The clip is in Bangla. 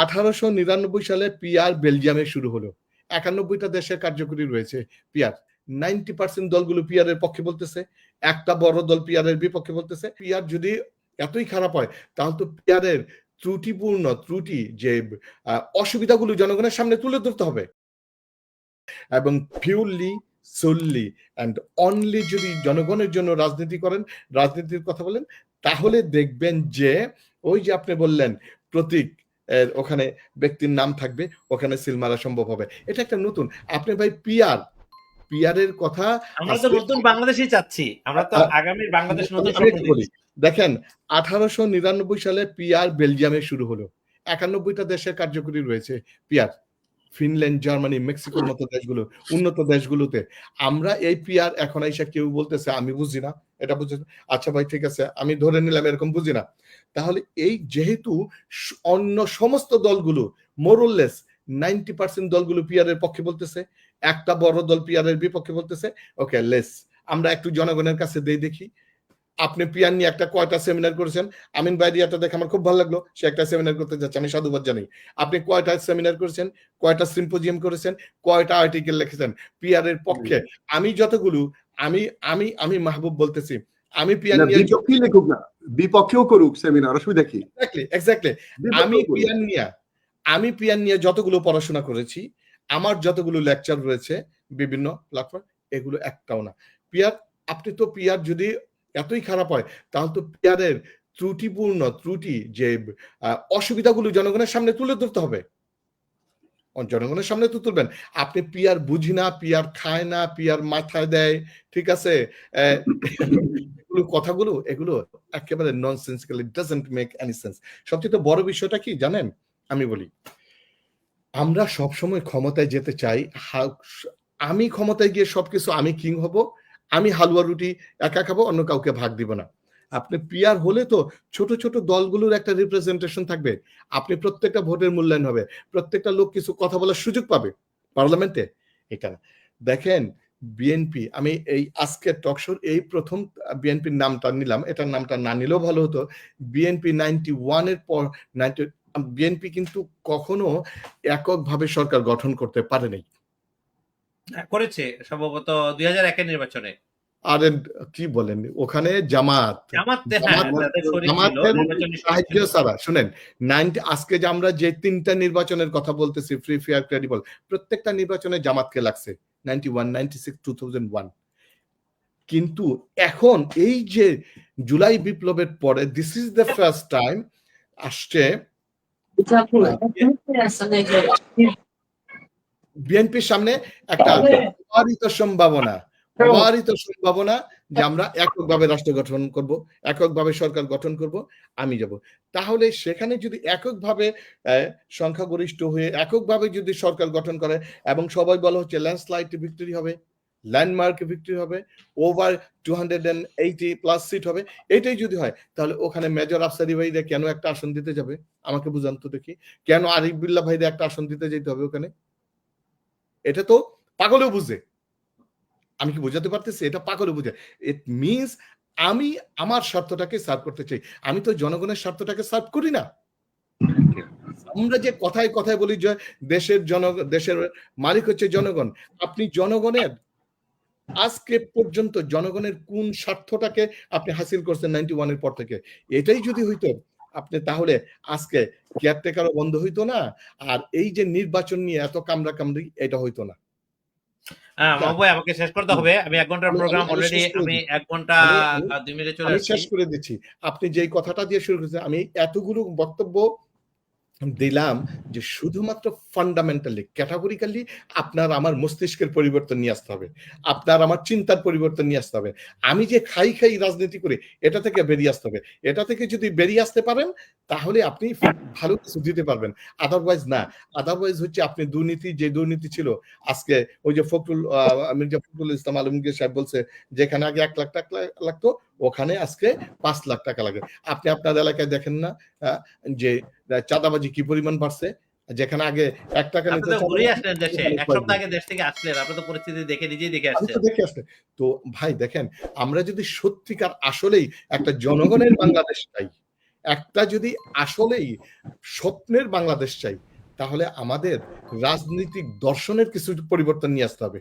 1899 সালে পিআর বেলজিয়ামে শুরু হলো। 91টা দেশে কার্যকরী রয়েছে পিআর। 90% দলগুলো পিআর এর পক্ষে বলতেছে, একটা বড় দল পিআর এর বিপক্ষে বলতেছে। পিআর যদি এতই খারাপ হয় তাহলে তো পিআর এর ত্রুটি যে অসুবিধাগুলো জনগণের সামনে তুলে ধরতে হবে এবং পিওরলি সোললি অ্যান্ড অনলি যদি জনগণের জন্য রাজনীতি করেন, রাজনীতির কথা বলেন, তাহলে দেখবেন যে ওই যে আপনি বললেন প্রতীক ওখানে ব্যক্তির নাম থাকবে, ওখানে সিল মারা সম্ভব হবে। এটা একটা নতুন, আপনি ভাই পিআর এর কথা আমরা তো নতুন বাংলাদেশই চাচ্ছি, আমরা তো আগামী বাংলাদেশ নতুন স্বপ্ন দেখছি। দেখেন 1899 সালে পিআর বেলজিয়ামে শুরু হলো। 91টা দেশে কার্যকরী রয়েছে পিআর। ফিনল্যান্ড, জার্মানি, মেক্সিকোর মতো দেশগুলো, উন্নত দেশগুলোতে। আমরা এই পিআর এখন আইসা কেউ বলতেছে আমি বুঝি না, এটা বুঝি না। আচ্ছা ভাই ঠিক আছে, আমি ধরে নিলাম এরকম বুঝি না। তাহলে এই যেহেতু অন্য সমস্ত দলগুলো মোরলেস 90% দলগুলো পিআর এর পক্ষে বলতেছে, একটা বড় দল পিআর এর বিপক্ষে বলতেছে, ওকে লেস আমরা একটু জনগণের কাছে দেখি আপনি পিয়ার নিয়ে একটা কয়টা সেমিনার করেছেন। আমিন বাইরিয়াটা দেখে আমার খুব ভালো লাগলো, সে একটা সেমিনার করতে যাচ্ছে, আমি সাধুবাদ জানাই। আপনি কয়টা সেমিনার করেছেন, কয়টা সিম্পোজিয়াম করেছেন, কয়টা আর্টিকেল লিখেছেন পিয়ার এর পক্ষে? আমি যতগুলো আমি আমি আমি মাহবুব বলতেছি, আমি পিয়ার নিয়ে বিপক্ষে লিখুক না, বিপক্ষেও করুক সেমিনার, অসুবিধা কি? এক্স্যাক্টলি আমি পিয়ার নিয়ে যতগুলো পড়াশোনা করেছি, আমার যতগুলো লেকচার রয়েছে বিভিন্ন প্ল্যাটফর্ম, এগুলো একটাও না পিয়ার। আপনি তো পিয়ার যদি এতই খারাপ হয় তাহলে তো পিআরের ত্রুটি যে অসুবিধাগুলো জনগণের সামনে তুলে ধরতে হবে, জনগণের সামনে তো তুলবেন। আপনি পিআর বুঝি না, পিআর খায় না, পিআর মাথায় দেয়, ঠিক আছে, কথাগুলো এগুলো একেবারে nonsensical, it doesn't make any sense. সবচেয়ে বড় বিষয়টা কি জানেন, আমি বলি, আমরা সবসময় ক্ষমতায় যেতে চাই, আমি ক্ষমতায় গিয়ে সবকিছু আমি কিং হব, আমি হালুয়া রুটি একা খাবো, অন্য কাউকে ভাগ দিব না। আপনি পিআর হলে তো ছোট ছোট দলগুলোর একটা রিপ্রেজেন্টেশন থাকবে, আপনি প্রত্যেকটা ভোটের মূল্যায়ন হবে, প্রত্যেকটা লোক কিছু কথা বলার সুযোগ পাবে পার্লামেন্টে। এটা দেখেন বিএনপি, আমি এই আজকের টকশোর এই প্রথম বিএনপির নামটা নিলাম, এটার নামটা না নিলেও ভালো হতো। বিএনপি 91 এর পর বিএনপি কিন্তু কখনো এককভাবে সরকার গঠন করতে পারে নাই, করেছে সম্ভবত 2001 এর নির্বাচনে। আরে কি বলেন, ওখানে জামাতের সাহায্য ছাড়া, শুনেন আজকে যে আমরা যে 3টা নির্বাচনের কথা বলতেছি, ফ্রি ফেয়ার ক্রেডিবল, প্রত্যেকটা নির্বাচনে জামাতকে লাগছে 91, 96, 2001। কিন্তু এখন এই যে জুলাই বিপ্লবের পরে this is the first time আসছে বিএনপির সামনে একটা অবারিত সম্ভাবনা যে আমরা এককভাবে রাষ্ট্র গঠন করব, এককভাবে সরকার গঠন করব, আমি যাব। তাহলে সেখানে যদি এককভাবে সংখ্যাগরিষ্ঠ হয়ে এককভাবে যদি সরকার গঠন করে এবং সবাই বলা হচ্ছে ল্যান্ডস্লাইড ভিক্টরি হবে, ল্যান্ডমার্ক ভিক্টরি হবে, ওভার 280+ সিট হবে, এটাই যদি হয় তাহলে ওখানে মেজর আফসারি ভাইরা কেন একটা আসন দিতে যাবে? আমাকে বুঝান তো দেখি, কেন আরিফ বিল্লাহ ভাইরা একটা আসন দিতে যেতে হবে ওখানে? এটা তো পাগলেও বুঝে, আমি কি বোঝাতে পারতেছি? এটা পাগলেও বুঝে। ইট মিনস আমি আমার স্বার্থটাকে সার্ভ করতে চাই, আমি তো জনগণের স্বার্থটাকে সার্ভ করি না। আমরা যে কথায় কথায় বলি যে দেশের মালিক হচ্ছে জনগণ, আপনি জনগণের আজকে পর্যন্ত জনগণের কোন স্বার্থটাকে আপনি হাসিল করছেন 91 এর পর থেকে? এটাই যদি হইতো আপনি, তাহলে আজকে কেয়ারটেকারও বন্ধ হইতো না, আর এই যে নির্বাচন নিয়ে এত কামড়াকামড়ি এটা হইতো না। আমাকে শেষ করতে হবে, আমি 1 ঘন্টার প্রোগ্রাম অলরেডি, আমি 1 ঘন্টা 2 মিনিটে চলে আসছি। শেষ করে দিচ্ছি। আপনি যেই কথাটা দিয়ে শুরু করেছেন, আমি এতগুলো বক্তব্য দিলাম যে শুধুমাত্র ফান্ডামেন্টালি ক্যাটাগরিক্যালি আপনার আমার মস্তিষ্কের পরিবর্তন নিয়ে আসতে হবে, আপনার আমার চিন্তার পরিবর্তন নিয়ে আসতে হবে। আমি যে খাই রাজনীতি করি এটা থেকে বেরিয়ে আসতে হবে। এটা থেকে যদি বেরিয়ে আসতে পারেন তাহলে আপনি ভালো কিছু দিতে পারবেন, আদারওয়াইজ না। আদারওয়াইজ হচ্ছে আপনি যে দুর্নীতি ছিল আজকে, ওই যে মির্জা ফখরুল ইসলাম আলমগীর সাহেব বলছে যেখানে আগে 1 লাখ টাকা লাগতো ওখানে আজকে 5 লাখ টাকা লাগে। আপনি আপনার এলাকায় দেখেন না যে চাঁদাবাজি কি পরিমাণ বাড়ছে? যেখানে আগে 1 টাকা নিতে, এক সপ্তাহ আগে দেশ থেকে আসলেন, আপনি তো পরিস্থিতি দেখে নিজেই দেখে আসছেন। তো ভাই দেখেন, আমরা যদি সত্যিকার আসলেই একটা জনগণের বাংলাদেশ চাই, একটা যদি আসলেই স্বপ্নের বাংলাদেশ চাই, তাহলে আমাদের রাজনৈতিক দর্শনের কিছু পরিবর্তন নিয়ে আসতে হবে।